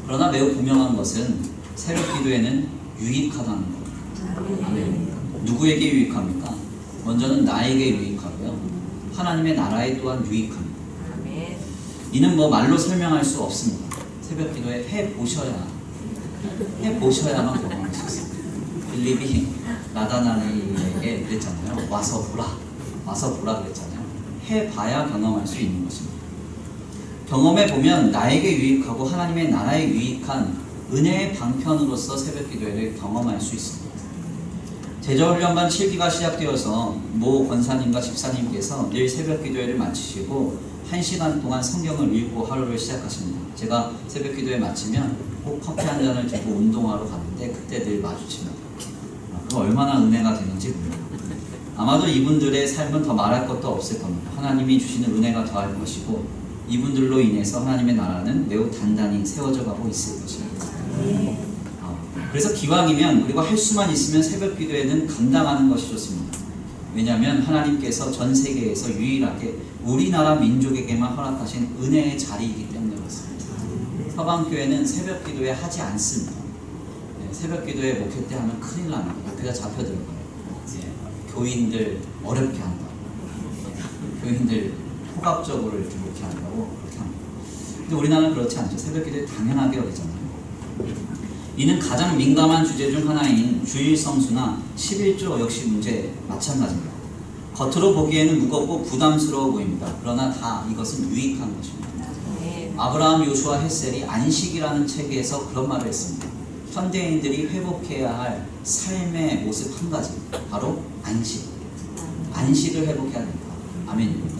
그러나 매우 분명한 것은 새벽 기도에는 유익하다는 겁니다. 누구에게 유익합니까? 먼저는 나에게 유익하고요. 하나님의 나라에 또한 유익합니다. 이는 말로 설명할 수 없습니다. 새벽 기도에 해보셔야만 경험할 수 있습니다. 빌립이 나다나엘에게 그랬잖아요. 와서 보라 그랬잖아요. 해봐야 경험할 수 있는 것입니다. 경험해보면 나에게 유익하고 하나님의 나라에 유익한 은혜의 방편으로서 새벽 기도회를 경험할 수 있습니다. 제자훈련반 7기가 시작되어서 모 권사님과 집사님께서 늘 새벽 기도회를 마치시고 1시간 동안 성경을 읽고 하루를 시작하십니다. 제가 새벽 기도회 마치면 꼭 커피 한 잔을 들고 운동하러 가는데 그때 늘 마주칩니다. 그거 얼마나 은혜가 되는지 몰라요. 아마도 이분들의 삶은 더 말할 것도 없을 겁니다. 하나님이 주시는 은혜가 더할 것이고 이분들로 인해서 하나님의 나라는 매우 단단히 세워져 가고 있을 것입니다. 그래서 기왕이면 그리고 할 수만 있으면 새벽 기도에는 감당하는 것이 좋습니다. 왜냐하면 하나님께서 전 세계에서 유일하게 우리나라 민족에게만 허락하신 은혜의 자리이기 때문에 그렇습니다. 서방교회는 새벽 기도에 하지 않습니다. 새벽 기도에 목회 때 하면 큰일 납니다. 옆에다 잡혀들어가요. 교인들 어렵게 한다고, 교인들 폭압적으로 이렇게 목회한다고 그렇게 합니다. 근데 우리나라는 그렇지 않죠. 새벽 기도에 당연하게 여기잖아요. 이는 가장 민감한 주제 중 하나인 주일 성수나 11조 역시 문제 마찬가지입니다. 겉으로 보기에는 무겁고 부담스러워 보입니다. 그러나 다 이것은 유익한 것입니다. 아브라함, 요수아, 헷셀이 안식이라는 책에서 그런 말을 했습니다. 현대인들이 회복해야 할 삶의 모습 한 가지, 바로 안식. 안식을 회복해야 됩니다. 아멘입니다.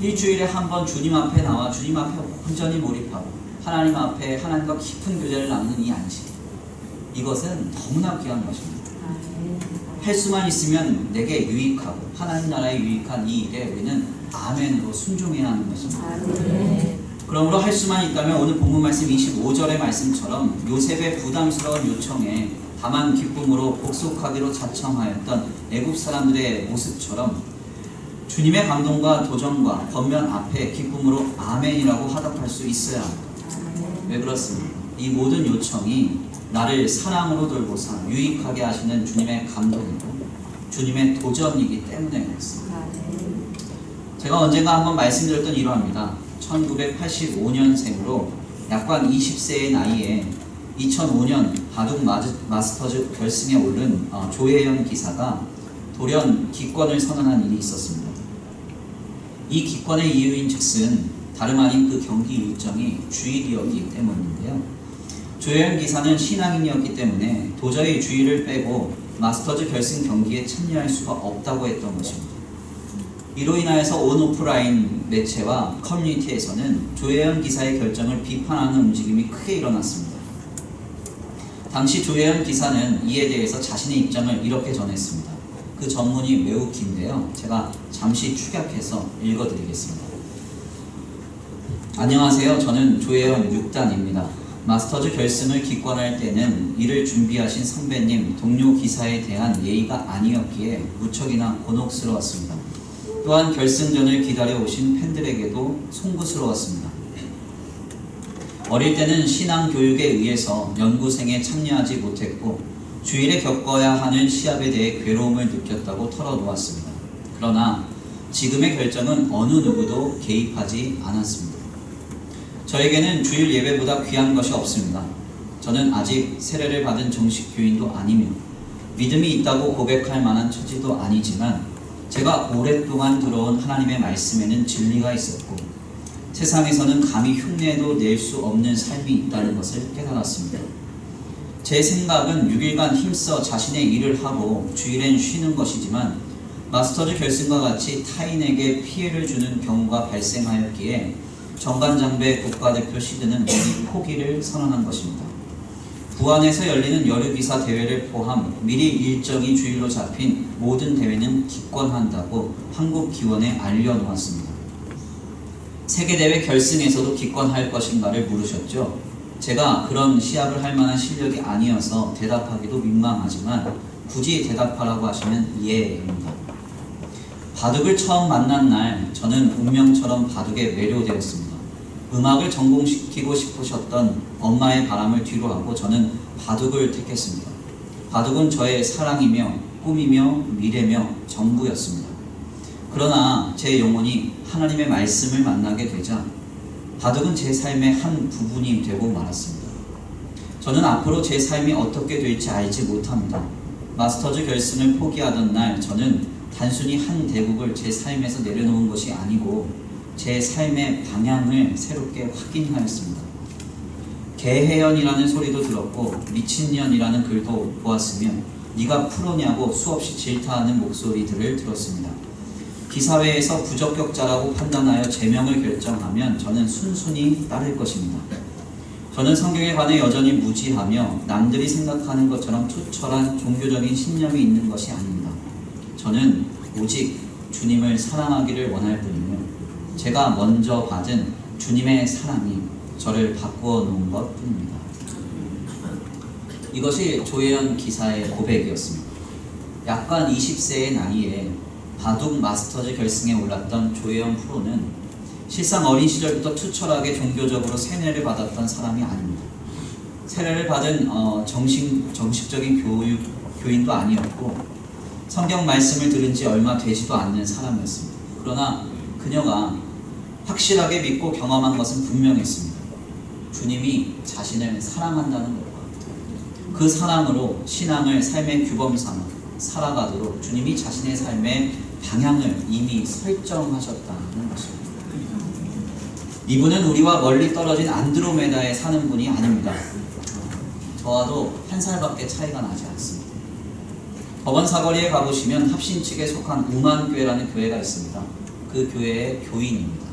일주일에 한 번 주님 앞에 나와 주님 앞에 온전히 몰입하고 하나님 앞에 하나님과 깊은 교제를 나누는 이 안식, 이것은 너무나 귀한 것입니다. 할 수만 있으면 내게 유익하고 하나님 나라에 유익한 이 일에 우리는 아멘으로 순종해야 하는 것입니다. 그러므로 할 수만 있다면 오늘 본문 말씀 25절의 말씀처럼 요셉의 부담스러운 요청에 다만 기쁨으로 복속하기로 자청하였던 애굽 사람들의 모습처럼 주님의 감동과 도전과 권면 앞에 기쁨으로 아멘이라고 화답할 수 있어야 합니다. 왜 그렇습니까? 이 모든 요청이 나를 사랑으로 돌보사 유익하게 하시는 주님의 감동이고 주님의 도전이기 때문에 그렇습니다. 제가 언젠가 한번 말씀드렸던 일화입니다. 1985년생으로 약관 20세의 나이에 2005년 바둑 마스터즈 결승에 오른 조혜연 기사가 돌연 기권을 선언한 일이 있었습니다. 이 기권의 이유인 즉슨 다름 아닌 그 경기 일정이 주일이었기 때문인데요. 조혜연 기사는 신앙인이었기 때문에 도저히 주일을 빼고 마스터즈 결승 경기에 참여할 수가 없다고 했던 것입니다. 이로 인하여서 온오프라인 매체와 커뮤니티에서는 조혜연 기사의 결정을 비판하는 움직임이 크게 일어났습니다. 당시 조혜연 기사는 이에 대해서 자신의 입장을 이렇게 전했습니다. 그 전문이 매우 긴데요. 제가 잠시 축약해서 읽어드리겠습니다. 안녕하세요. 저는 조혜연 6단입니다. 마스터즈 결승을 기권할 때는 이를 준비하신 선배님, 동료 기사에 대한 예의가 아니었기에 무척이나 곤혹스러웠습니다. 또한 결승전을 기다려 오신 팬들에게도 송구스러웠습니다. 어릴 때는 신앙 교육에 의해서 연구생에 참여하지 못했고 주일에 겪어야 하는 시합에 대해 괴로움을 느꼈다고 털어놓았습니다. 그러나 지금의 결정은 어느 누구도 개입하지 않았습니다. 저에게는 주일 예배보다 귀한 것이 없습니다. 저는 아직 세례를 받은 정식 교인도 아니며 믿음이 있다고 고백할 만한 처지도 아니지만 제가 오랫동안 들어온 하나님의 말씀에는 진리가 있었고 세상에서는 감히 흉내도 낼 수 없는 삶이 있다는 것을 깨달았습니다. 제 생각은 6일간 힘써 자신의 일을 하고 주일엔 쉬는 것이지만 마스터즈 결승과 같이 타인에게 피해를 주는 경우가 발생하였기에 정관장배 국가대표 시드는 모두 포기를 선언한 것입니다. 부안에서 열리는 여류기사 대회를 포함 미리 일정이 주일로 잡힌 모든 대회는 기권한다고 한국기원에 알려놓았습니다. 세계대회 결승에서도 기권할 것인가를 물으셨죠. 제가 그런 시합을 할 만한 실력이 아니어서 대답하기도 민망하지만 굳이 대답하라고 하시면 예입니다. 바둑을 처음 만난 날 저는 운명처럼 바둑에 매료되었습니다. 음악을 전공시키고 싶으셨던 엄마의 바람을 뒤로하고 저는 바둑을 택했습니다. 바둑은 저의 사랑이며 꿈이며 미래며 전부였습니다. 그러나 제 영혼이 하나님의 말씀을 만나게 되자 바둑은 제 삶의 한 부분이 되고 말았습니다. 저는 앞으로 제 삶이 어떻게 될지 알지 못합니다. 마스터즈 결승을 포기하던 날 저는 단순히 한 대국을 제 삶에서 내려놓은 것이 아니고 제 삶의 방향을 새롭게 확인하였습니다. 개혜연이라는 소리도 들었고 미친년이라는 글도 보았으며 네가 프로냐고 수없이 질타하는 목소리들을 들었습니다. 기사회에서 부적격자라고 판단하여 제명을 결정하면 저는 순순히 따를 것입니다. 저는 성경에 관해 여전히 무지하며 남들이 생각하는 것처럼 투철한 종교적인 신념이 있는 것이 아닙니다. 저는 오직 주님을 사랑하기를 원할 뿐이며 제가 먼저 받은 주님의 사랑이 저를 바꾸어 놓은 것 뿐입니다. 이것이 조혜연 기사의 고백이었습니다. 약간 20세의 나이에 바둑 마스터즈 결승에 올랐던 조혜연 프로는 실상 어린 시절부터 투철하게 종교적으로 세뇌를 받았던 사람이 아닙니다. 세례를 받은 정식적인 교인도 아니었고 성경 말씀을 들은 지 얼마 되지도 않는 사람이었습니다. 그러나 그녀가 확실하게 믿고 경험한 것은 분명했습니다. 주님이 자신을 사랑한다는 것과 그 사랑으로 신앙을 삶의 규범 삼아 살아가도록 주님이 자신의 삶의 방향을 이미 설정하셨다는 것입니다. 이분은 우리와 멀리 떨어진 안드로메다에 사는 분이 아닙니다. 저와도 한 살밖에 차이가 나지 않습니다. 법원 사거리에 가보시면 합신 측에 속한 우만교회라는 교회가 있습니다. 그 교회의 교인입니다.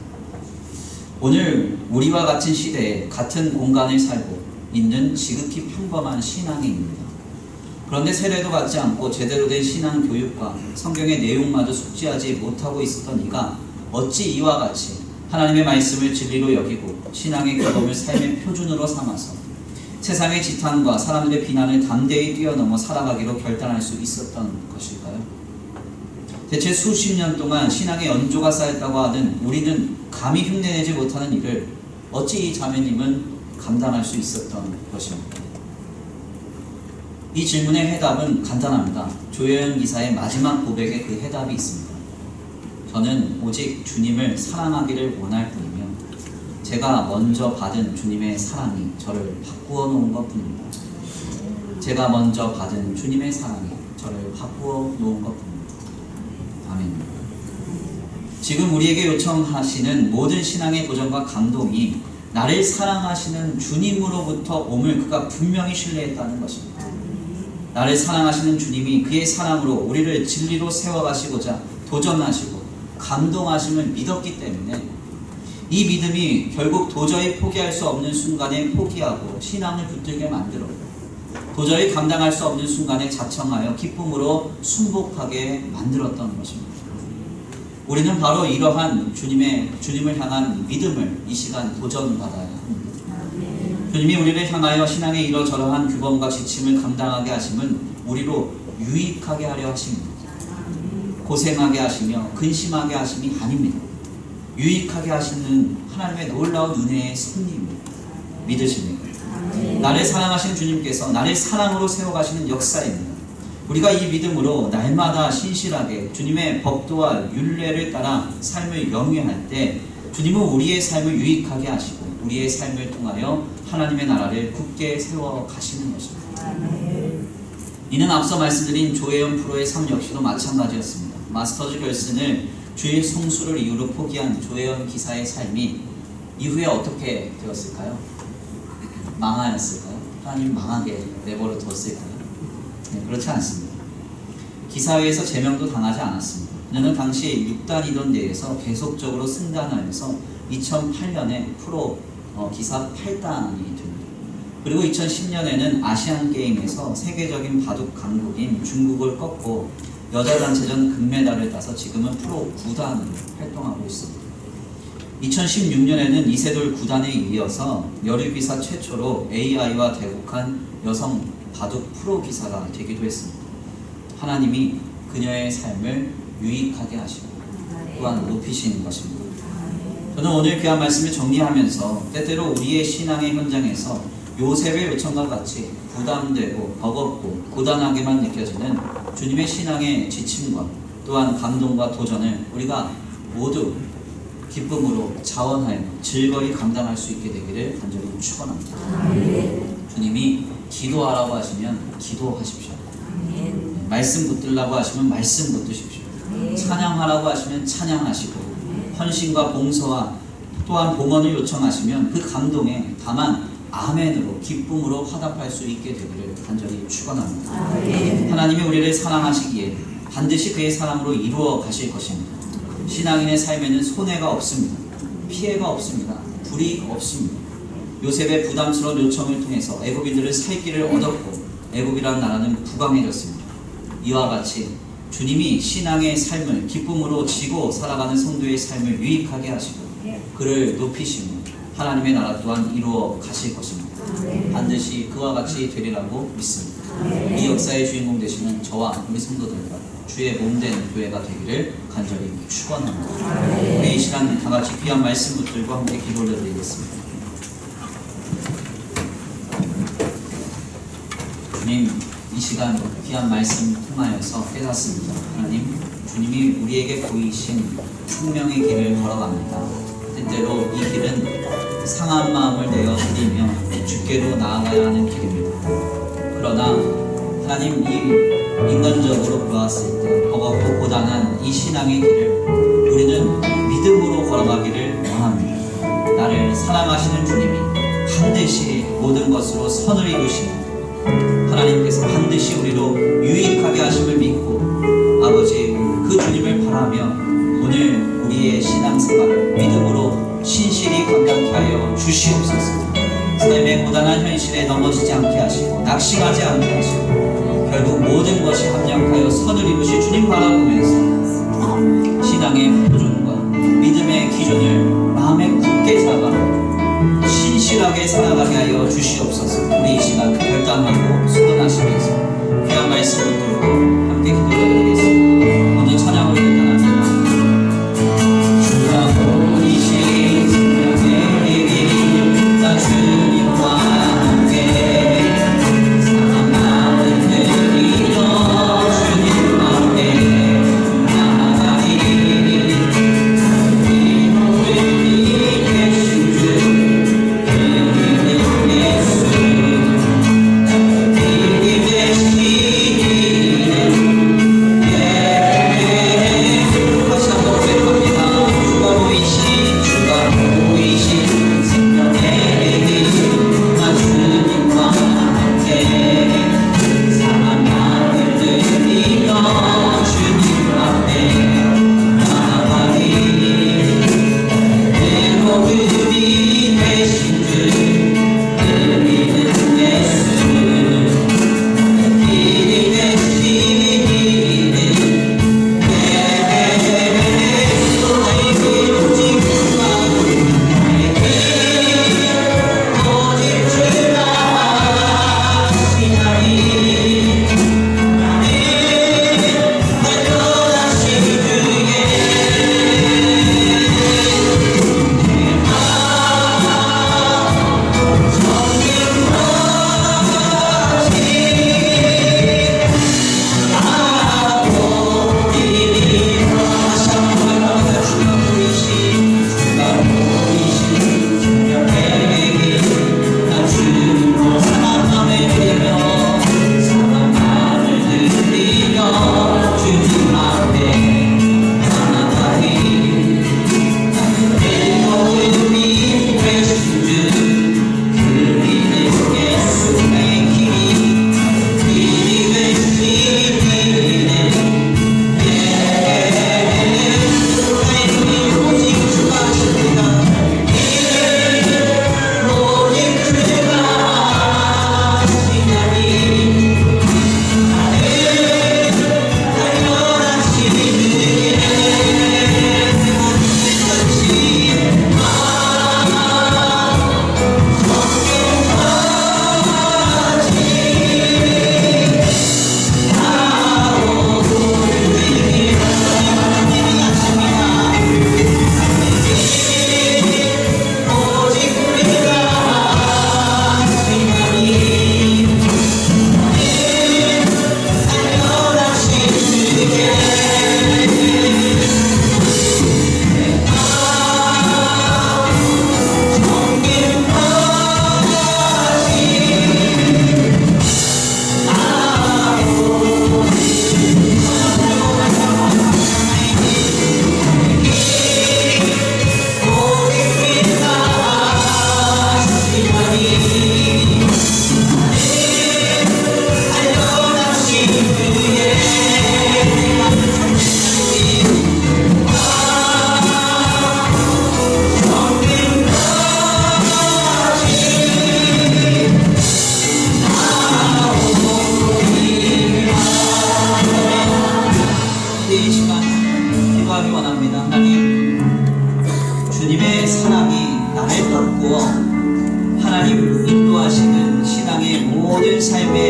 오늘 우리와 같은 시대에 같은 공간을 살고 있는 지극히 평범한 신앙인입니다. 그런데 세례도 받지 않고 제대로 된 신앙 교육과 성경의 내용마저 숙지하지 못하고 있었던 이가 어찌 이와 같이 하나님의 말씀을 진리로 여기고 신앙의 규범을 삶의 표준으로 삼아서 세상의 지탄과 사람들의 비난을 담대히 뛰어넘어 살아가기로 결단할 수 있었던 것일까요? 대체 수십 년 동안 신앙의 연조가 쌓였다고 하는 우리는 감히 흉내내지 못하는 일을 어찌 이 자매님은 감당할 수 있었던 것입니까? 이 질문의 해답은 간단합니다. 조혜연 기사의 마지막 고백에 그 해답이 있습니다. 저는 오직 주님을 사랑하기를 원할 뿐이며 제가 먼저 받은 주님의 사랑이 저를 바꾸어 놓은 것 뿐입니다. 제가 먼저 받은 주님의 사랑이 저를 바꾸어 놓은 것 뿐입니다. 아멘. 지금 우리에게 요청하시는 모든 신앙의 도전과 감동이 나를 사랑하시는 주님으로부터 옴을 그가 분명히 신뢰했다는 것입니다. 나를 사랑하시는 주님이 그의 사랑으로 우리를 진리로 세워가시고자 도전하시고 감동하심을 믿었기 때문에 이 믿음이 결국 도저히 포기할 수 없는 순간에 포기하고 신앙을 붙들게 만들어 도저히 감당할 수 없는 순간에 자청하여 기쁨으로 순복하게 만들었던 것입니다. 우리는 바로 이러한 주님을 향한 믿음을 이 시간 도전받아야 합니다. 주님이 우리를 향하여 신앙의 이러저러한 규범과 지침을 감당하게 하심은 우리로 유익하게 하려 하십니다. 고생하게 하시며 근심하게 하심이 아닙니다. 유익하게 하시는 하나님의 놀라운 은혜의 섭리입니다. 믿으십니까? 나를 사랑하시는 주님께서 나를 사랑으로 세워가시는 역사입니다. 우리가 이 믿음으로 날마다 신실하게 주님의 법도와 율례를 따라 삶을 영위할 때 주님은 우리의 삶을 유익하게 하시고 우리의 삶을 통하여 하나님의 나라를 굳게 세워가시는 것입니다. 이는 앞서 말씀드린 조혜연 프로의 삶 역시도 마찬가지였습니다. 마스터즈 결승을 주의 성수를 이유로 포기한 조혜연 기사의 삶이 이후에 어떻게 되었을까요? 망하였을까요? 하나님 망하게 내버려 뒀을까요? 네, 그렇지 않습니다. 기사회에서 제명도 당하지 않았습니다. 그녀는 당시 6단이던 데에서 계속적으로 승단하여서 2008년에 프로 기사 8단이 됩니다. 그리고 2010년에는 아시안게임에서 세계적인 바둑 강국인 중국을 꺾고 여자단체전 금메달을 따서 지금은 프로 9단으로 활동하고 있습니다. 2016년에는 이세돌 9단에 이어서 여류기사 최초로 AI와 대국한 여성 바둑 프로 기사가 되기도 했습니다. 하나님이 그녀의 삶을 유익하게 하시고 또한 높이시는 것입니다. 저는 오늘 귀한 말씀을 정리하면서 때때로 우리의 신앙의 현장에서 요셉의 요청과 같이 부담되고 버겁고 고단하게만 느껴지는 주님의 신앙의 지침과 또한 감동과 도전을 우리가 모두 기쁨으로 자원하여 즐거이 감당할 수 있게 되기를 간절히 축원합니다. 주님이 기도하라고 하시면 기도하십시오. 말씀 붙들라고 하시면 말씀 붙드십시오. 찬양하라고 하시면 찬양하시고 헌신과 봉사와 또한 봉헌을 요청하시면 그 감동에 다만 아멘으로 기쁨으로 화답할 수 있게 되기를 간절히 축원합니다. 하나님이 우리를 사랑하시기에 반드시 그의 사랑으로 이루어 가실 것입니다. 신앙인의 삶에는 손해가 없습니다. 피해가 없습니다. 불이익 없습니다. 요셉의 부담스러운 요청을 통해서 애굽인들은 살 길을 얻었고 애굽이라는 나라는 부강해졌습니다. 이와 같이 주님이 신앙의 삶을 기쁨으로 지고 살아가는 성도의 삶을 유익하게 하시고 그를 높이시며 하나님의 나라 또한 이루어 가실 것입니다. 반드시 그와 같이 되리라고 믿습니다. 이 역사의 주인공 되시는 저와 우리 성도들과 주의 몸된 교회가 되기를 간절히 축원합니다. 우리 이 시간 다 같이 귀한 말씀 붙들고 함께 기도를 드리겠습니다. 주님, 이 시간 귀한 말씀 통하여서 깨닫습니다. 하나님, 주님이 우리에게 보이신 생명의 길을 걸어갑니다. 때때로 이 길은 상한 마음을 내어 드리며 주께로 나아가야 하는 길입니다. 그러나 하나님, 이 인간적으로 보았을 때 버겁고 고단한 이 신앙의 길을 우리는 믿음으로 걸어가기를 원합니다. 나를 사랑하시는 주님이 반드시 모든 것으로 선을 이루시고 하나님께서 반드시 우리로 유익하게 하심을 믿고 아버지 그 주님을 바라며 오늘 우리의 신앙생활을 믿음으로 신실히 감당케 하여 주시옵소서. 삶의 고단한 현실에 넘어지지 않게 하시고 낙심하지 않게 하시고 결국 모든 것이 합력하여 선을 이루시 주님 바라보면서 신앙의 표준과 믿음의 기준을 마음에 굳게 잡아 신실하게 살아가게 하여 주시옵소서. 우리 이 시간 결단하고 소원하시면서 귀한 말씀을 들고 함께 기도드리겠습니다. 먼저 찬양으로 결단합니다. 주가 보이신 생명의 길 나 주님과 함께 상한 마음을 내리며 주님 앞에 나아가리 우리 모든 계신 주 예수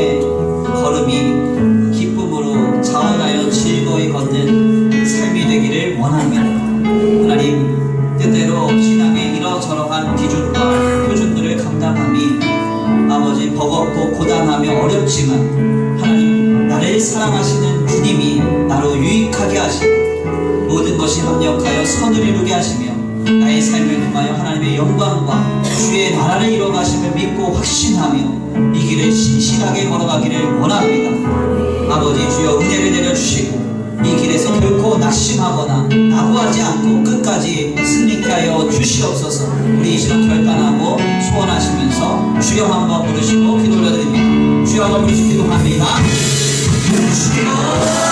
우리의 걸음이 기쁨으로 자원하여 즐거이 걷는 삶이 되기를 원합니다. 하나님, 때때로 신앙의 이러저러한 기준과 표준들을 감당함이 아버지 버겁고 고단하며 어렵지만 하나님, 나를 사랑하시는 주님이 나로 유익하게 하시고 모든 것이 합력하여 선을 이루게 하시며 나의 삶을 통하여 하나님의 영광과 주의 나라를 이뤄가심을 믿고 확신하며 이 길을 신실하게 걸어가기를 원합니다. 아버지, 주여 은혜를 내려주시고 이 길에서 결코 낙심하거나 낙오하지 않고 끝까지 승리케 하여 주시옵소서. 우리 이 시간 결단하고 소원하시면서 주여 한번 부르시고 기도 올려드립니다. 주여 한번 부르시고 기도합니다. 주여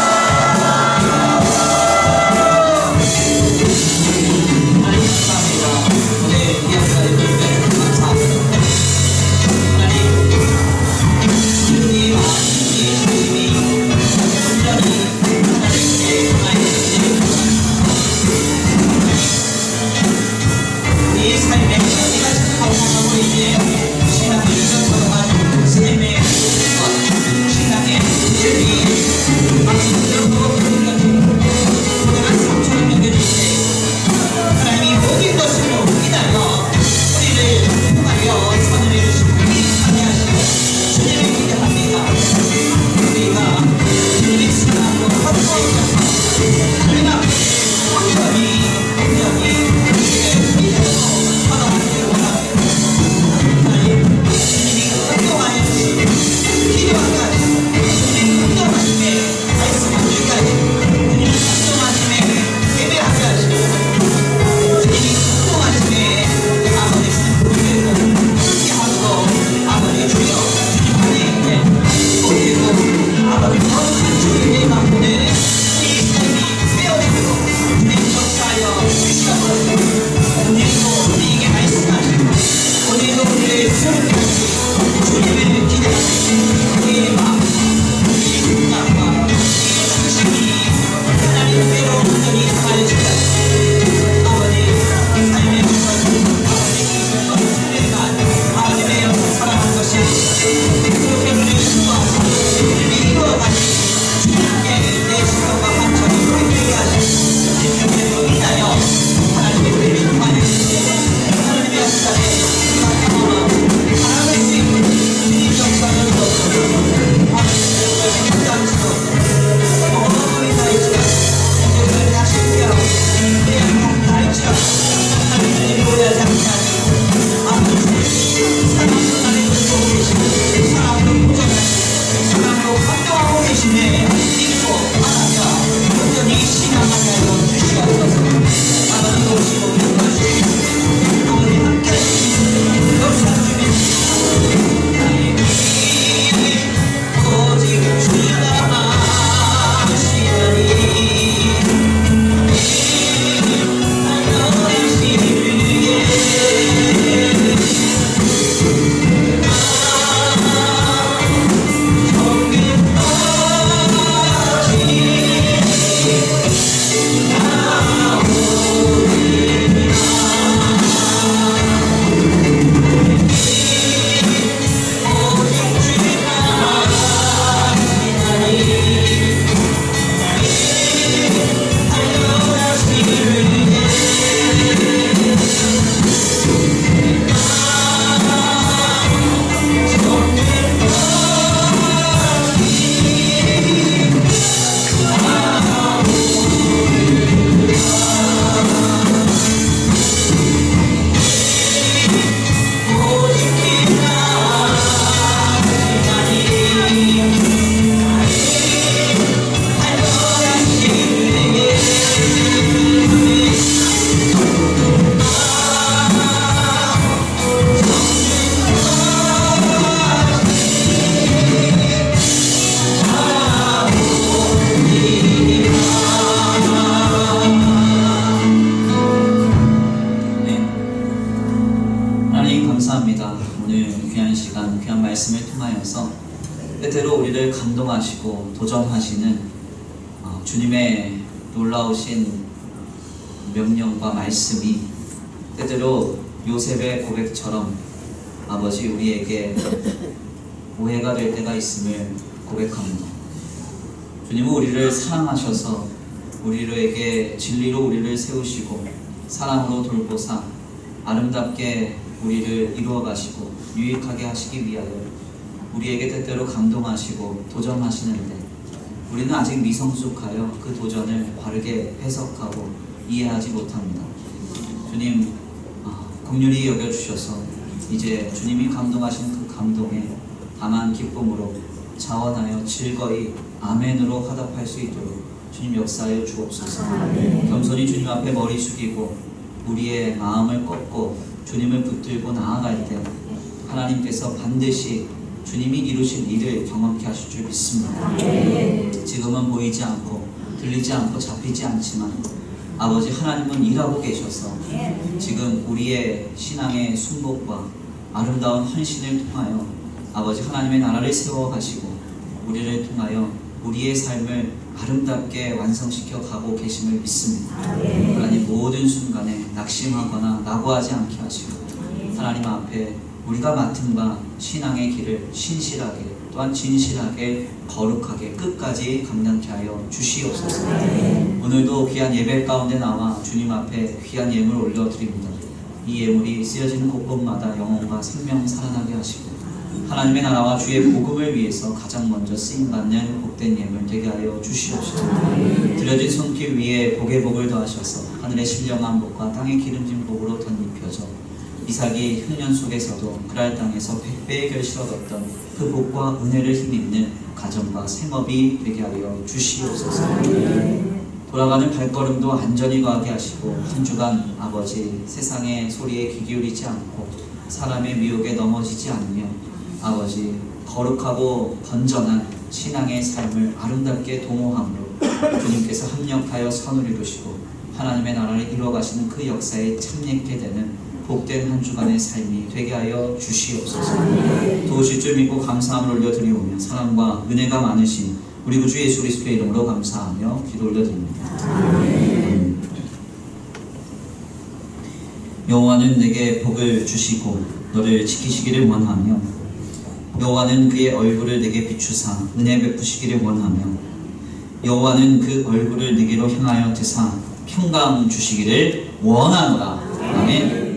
때때로 우리를 감동하시고 도전하시는 주님의 놀라우신 명령과 말씀이 때때로 요셉의 고백처럼 아버지 우리에게 오해가 될 때가 있음을 고백합니다. 주님은 우리를 사랑하셔서 우리에게 진리로 우리를 세우시고 사랑으로 돌보사 아름답게 우리를 이루어 가시고 유익하게 하시기 위하여 우리에게 때때로 감동하시고 도전하시는데 우리는 아직 미성숙하여 그 도전을 바르게 해석하고 이해하지 못합니다. 주님 긍휼히 여겨주셔서 이제 주님이 감동하신 그 감동에 다만 기쁨으로 자원하여 즐거이 아멘으로 화답할 수 있도록 주님 역사하여 주옵소서. 겸손히 주님 앞에 머리 숙이고 우리의 마음을 꺾고 주님을 붙들고 나아갈 때 하나님께서 반드시 주님이 이루실 일을 경험케 하실 줄 믿습니다. 지금은 보이지 않고 들리지 않고 잡히지 않지만 아버지 하나님은 일하고 계셔서 지금 우리의 신앙의 순복과 아름다운 헌신을 통하여 아버지 하나님의 나라를 세워가시고 우리를 통하여 우리의 삶을 아름답게 완성시켜 가고 계심을 믿습니다. 하나님 모든 순간에 낙심하거나 낙오하지 않게 하시고 하나님 앞에 우리가 맡은 바 신앙의 길을 신실하게 또한 진실하게 거룩하게 끝까지 감당케 하여 주시옵소서. 오늘도 귀한 예배 가운데 나와 주님 앞에 귀한 예물 올려드립니다. 이 예물이 쓰여지는 곳곳마다 영혼과 생명 살아나게 하시고 하나님의 나라와 주의 복음을 위해서 가장 먼저 쓰임받는 복된 예물 되게 하여 주시옵소서. 드려진 손길 위에 복의 복을 더하셔서 하늘의 신령한 복과 땅의 기름진 복으로 덧입혀져 이삭이 흉년 속에서도 그랄 땅에서 100배의 결실을 얻었던 그 복과 은혜를 힘입는 가정과 생업이 되게 하여 주시옵소서. 돌아가는 발걸음도 안전히 가게 하시고 한 주간 아버지 세상의 소리에 귀 기울이지 않고 사람의 미혹에 넘어지지 않으며 아버지 거룩하고 건전한 신앙의 삶을 아름답게 도모함으로 주님께서 합력하여 선을 이루시고 하나님의 나라를 이루어가시는 그 역사에 참여하게 되는 복된 한 주간의 삶이 되게 하여 주시옵소서. 도우실 줄 믿고 감사함을 올려드리오며 사랑과 은혜가 많으신 우리 구주 예수 그리스도의 이름으로 감사하며 기도 올려드립니다. 여호와는 내게 복을 주시고 너를 지키시기를 원하며 여호와는 그의 얼굴을 내게 비추사 은혜 베푸시기를 원하며 여호와는 그 얼굴을 내게로 향하여 드사 평강 주시기를 원하노라. 아멘.